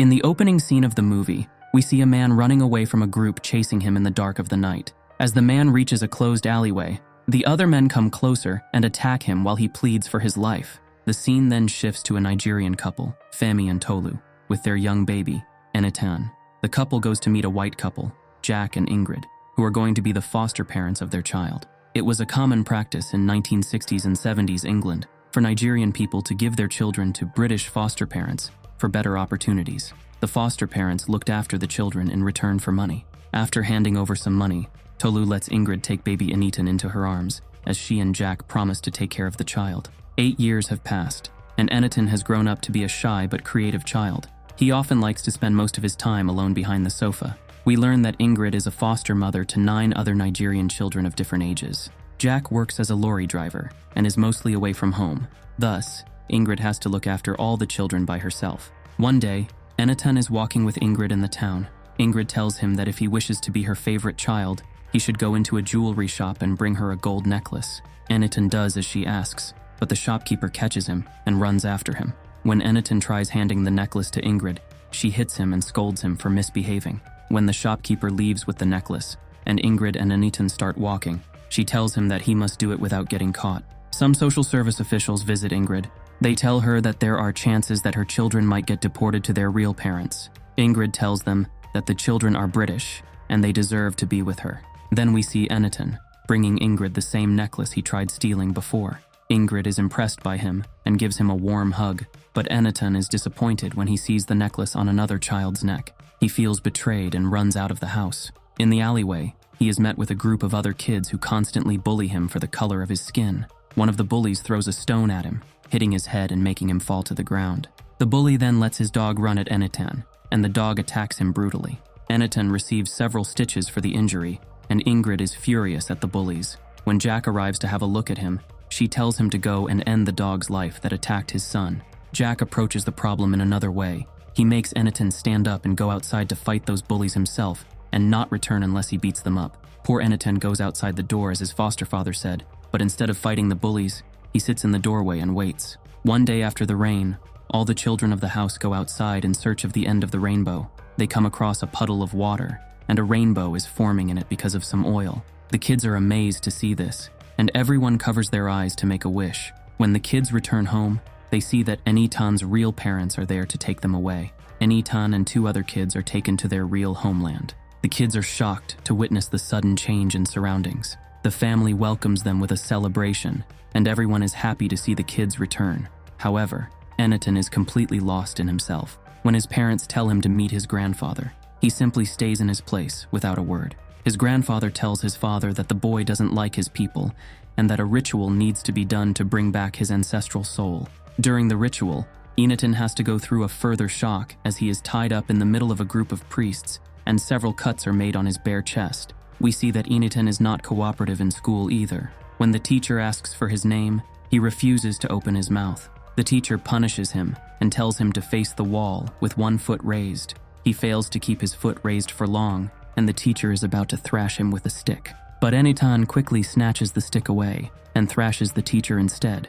In the opening scene of the movie, we see a man running away from a group chasing him in the dark of the night. As the man reaches a closed alleyway, the other men come closer and attack him while he pleads for his life. The scene then shifts to a Nigerian couple, Femi and Tolu, with their young baby, Enitan. The couple goes to meet a white couple, Jack and Ingrid, who are going to be the foster parents of their child. It was a common practice in 1960s and 70s England for Nigerian people to give their children to British foster parents for better opportunities. The foster parents looked after the children in return for money. After handing over some money, Tolu lets Ingrid take baby Enitan into her arms, as she and Jack promise to take care of the child. 8 years have passed, and Enitan has grown up to be a shy but creative child. He often likes to spend most of his time alone behind the sofa. We learn that Ingrid is a foster mother to 9 other Nigerian children of different ages. Jack works as a lorry driver and is mostly away from home. Thus, Ingrid has to look after all the children by herself. One day, Enitan is walking with Ingrid in the town. Ingrid tells him that if he wishes to be her favorite child, he should go into a jewelry shop and bring her a gold necklace. Enitan does as she asks, but the shopkeeper catches him and runs after him. When Enitan tries handing the necklace to Ingrid, she hits him and scolds him for misbehaving. When the shopkeeper leaves with the necklace, and Ingrid and Enitan start walking, she tells him that he must do it without getting caught. Some social service officials visit Ingrid. They tell her that there are chances that her children might get deported to their real parents. Ingrid tells them that the children are British, and they deserve to be with her. Then we see Enitan bringing Ingrid the same necklace he tried stealing before. Ingrid is impressed by him and gives him a warm hug, but Enitan is disappointed when he sees the necklace on another child's neck. He feels betrayed and runs out of the house. In the alleyway, he is met with a group of other kids who constantly bully him for the color of his skin. One of the bullies throws a stone at him, hitting his head and making him fall to the ground. The bully then lets his dog run at Enitan, and the dog attacks him brutally. Enitan receives several stitches for the injury, and Ingrid is furious at the bullies. When Jack arrives to have a look at him, she tells him to go and end the dog's life that attacked his son. Jack approaches the problem in another way. He makes Enitan stand up and go outside to fight those bullies himself, and not return unless he beats them up. Poor Enitan goes outside the door as his foster father said, but instead of fighting the bullies, he sits in the doorway and waits. One day after the rain, all the children of the house go outside in search of the end of the rainbow. They come across a puddle of water, and a rainbow is forming in it because of some oil. The kids are amazed to see this, and everyone covers their eyes to make a wish. When the kids return home, they see that Enitan's real parents are there to take them away. Enitan and 2 other kids are taken to their real homeland. The kids are shocked to witness the sudden change in surroundings. The family welcomes them with a celebration, and everyone is happy to see the kids return. However, Enitan is completely lost in himself. When his parents tell him to meet his grandfather, he simply stays in his place without a word. His grandfather tells his father that the boy doesn't like his people, and that a ritual needs to be done to bring back his ancestral soul. During the ritual, Enitan has to go through a further shock as he is tied up in the middle of a group of priests, and several cuts are made on his bare chest. We see that Enitan is not cooperative in school either. When the teacher asks for his name, he refuses to open his mouth. The teacher punishes him and tells him to face the wall with 1 foot raised. He fails to keep his foot raised for long, and the teacher is about to thrash him with a stick. But Enitan quickly snatches the stick away and thrashes the teacher instead.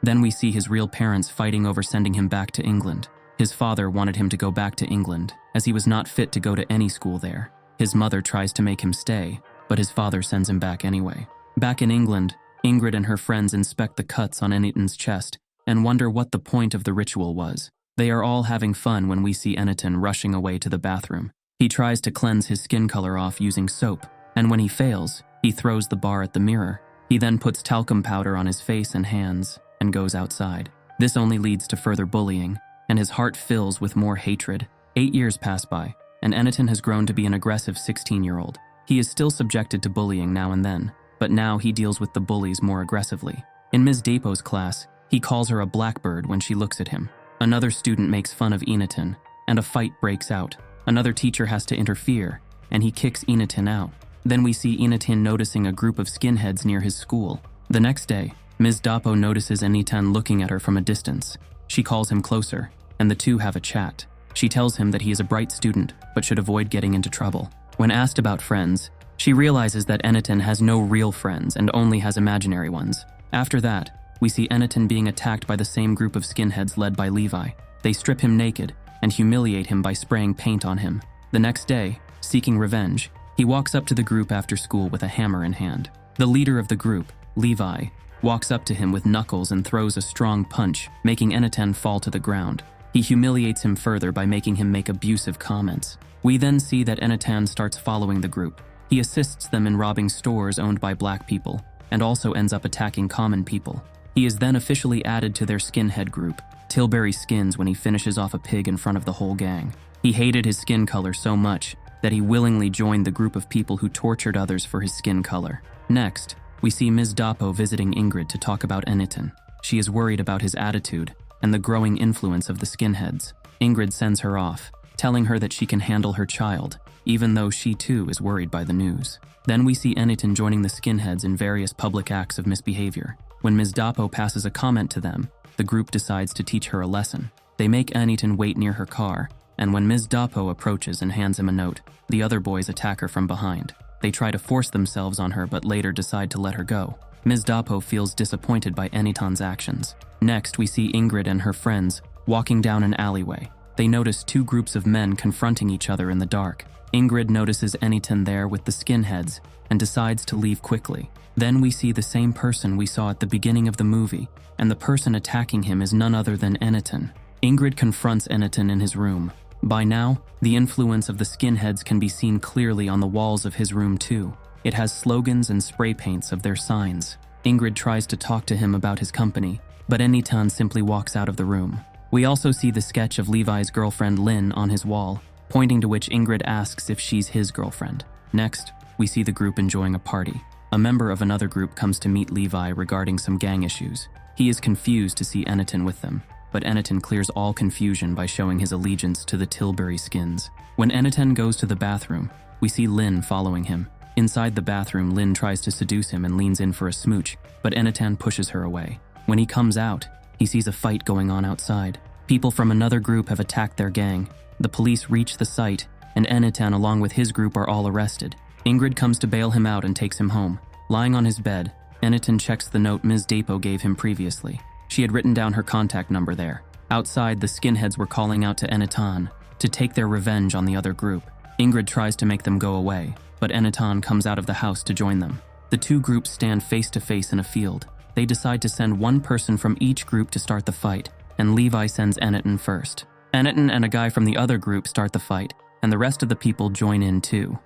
Then we see his real parents fighting over sending him back to England. His father wanted him to go back to England, as he was not fit to go to any school there. His mother tries to make him stay, but his father sends him back anyway. Back in England, Ingrid and her friends inspect the cuts on Enitan's chest and wonder what the point of the ritual was. They are all having fun when we see Enitan rushing away to the bathroom. He tries to cleanse his skin color off using soap, and when he fails, he throws the bar at the mirror. He then puts talcum powder on his face and hands and goes outside. This only leads to further bullying, and his heart fills with more hatred. 8 years pass by, and Enitan has grown to be an aggressive 16-year-old. He is still subjected to bullying now and then, but now he deals with the bullies more aggressively. In Ms. Dapo's class, he calls her a blackbird when she looks at him. Another student makes fun of Enitan, and a fight breaks out. Another teacher has to interfere, and he kicks Enitan out. Then we see Enitan noticing a group of skinheads near his school. The next day, Ms. Dapo notices Enitan looking at her from a distance. She calls him closer, and the two have a chat. She tells him that he is a bright student, but should avoid getting into trouble. When asked about friends, she realizes that Enitan has no real friends and only has imaginary ones. After that, we see Enitan being attacked by the same group of skinheads led by Levi. They strip him naked, and humiliate him by spraying paint on him. The next day, seeking revenge, he walks up to the group after school with a hammer in hand. The leader of the group, Levi, walks up to him with knuckles and throws a strong punch, making Enitan fall to the ground. He humiliates him further by making him make abusive comments. We then see that Enitan starts following the group. He assists them in robbing stores owned by black people, and also ends up attacking common people. He is then officially added to their skinhead group, Tilbury Skins, when he finishes off a pig in front of the whole gang. He hated his skin color so much that he willingly joined the group of people who tortured others for his skin color. Next, we see Ms. Dapo visiting Ingrid to talk about Enitan. She is worried about his attitude and the growing influence of the skinheads. Ingrid sends her off, telling her that she can handle her child, even though she too is worried by the news. Then we see Enitan joining the skinheads in various public acts of misbehavior. When Ms. Dapo passes a comment to them, the group decides to teach her a lesson. They make Enitan wait near her car, and when Ms. Dapo approaches and hands him a note, the other boys attack her from behind. They try to force themselves on her but later decide to let her go. Ms. Dapo feels disappointed by Enitan's actions. Next, we see Ingrid and her friends walking down an alleyway. They notice two groups of men confronting each other in the dark. Ingrid notices Enitan there with the skinheads and decides to leave quickly. Then we see the same person we saw at the beginning of the movie, and the person attacking him is none other than Enitan. Ingrid confronts Enitan in his room. By now, the influence of the skinheads can be seen clearly on the walls of his room too. It has slogans and spray paints of their signs. Ingrid tries to talk to him about his company, but Enitan simply walks out of the room. We also see the sketch of Levi's girlfriend Lynn on his wall, pointing to which Ingrid asks if she's his girlfriend. Next, we see the group enjoying a party. A member of another group comes to meet Levi regarding some gang issues. He is confused to see Enitan with them, but Enitan clears all confusion by showing his allegiance to the Tilbury Skins. When Enitan goes to the bathroom, we see Lynn following him. Inside the bathroom, Lynn tries to seduce him and leans in for a smooch, but Enitan pushes her away. When he comes out, he sees a fight going on outside. People from another group have attacked their gang. The police reach the site, and Enitan along with his group are all arrested. Ingrid comes to bail him out and takes him home. Lying on his bed, Enitan checks the note Ms. Dapo gave him previously. She had written down her contact number there. Outside, the skinheads were calling out to Enitan to take their revenge on the other group. Ingrid tries to make them go away, but Enitan comes out of the house to join them. The two groups stand face to face in a field. They decide to send one person from each group to start the fight, and Levi sends Enitan first. Enitan and a guy from the other group start the fight, and the rest of the people join in too.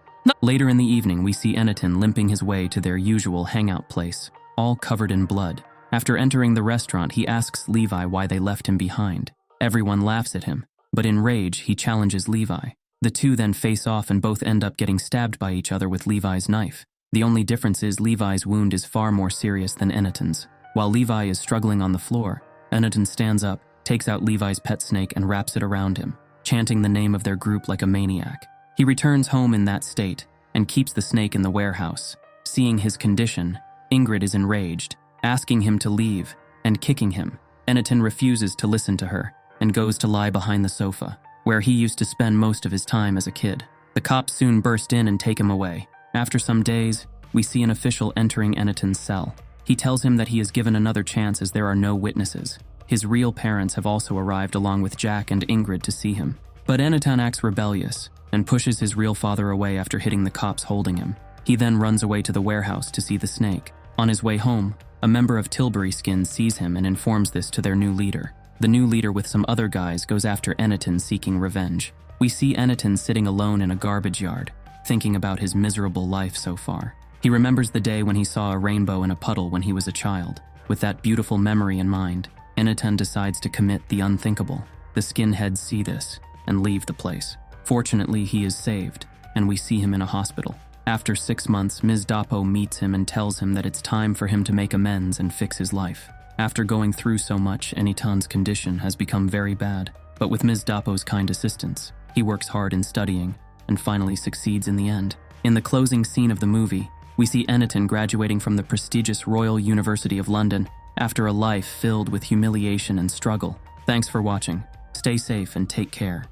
Later in the evening, we see Enitan limping his way to their usual hangout place, all covered in blood. After entering the restaurant, he asks Levi why they left him behind. Everyone laughs at him, but in rage, he challenges Levi. The two then face off and both end up getting stabbed by each other with Levi's knife. The only difference is Levi's wound is far more serious than Enitan's. While Levi is struggling on the floor, Enitan stands up, takes out Levi's pet snake and wraps it around him, chanting the name of their group like a maniac. He returns home in that state and keeps the snake in the warehouse. Seeing his condition, Ingrid is enraged, asking him to leave and kicking him. Enitan refuses to listen to her and goes to lie behind the sofa, where he used to spend most of his time as a kid. The cops soon burst in and take him away. After some days, we see an official entering Enitan's cell. He tells him that he is given another chance as there are no witnesses. His real parents have also arrived along with Jack and Ingrid to see him. But Enitan acts rebellious and pushes his real father away after hitting the cops holding him. He then runs away to the warehouse to see the snake. On his way home, a member of Tilbury Skins sees him and informs this to their new leader. The new leader with some other guys goes after Enitan seeking revenge. We see Enitan sitting alone in a garbage yard, thinking about his miserable life so far. He remembers the day when he saw a rainbow in a puddle when he was a child. With that beautiful memory in mind, Enitan decides to commit the unthinkable. The skinheads see this and leave the place. Fortunately, he is saved, and we see him in a hospital. After 6 months, Ms. Dapo meets him and tells him that it's time for him to make amends and fix his life. After going through so much, Enitan's condition has become very bad, but with Ms. Dapo's kind assistance, he works hard in studying and finally succeeds in the end. In the closing scene of the movie, we see Enitan graduating from the prestigious Royal University of London after a life filled with humiliation and struggle. Thanks for watching. Stay safe and take care.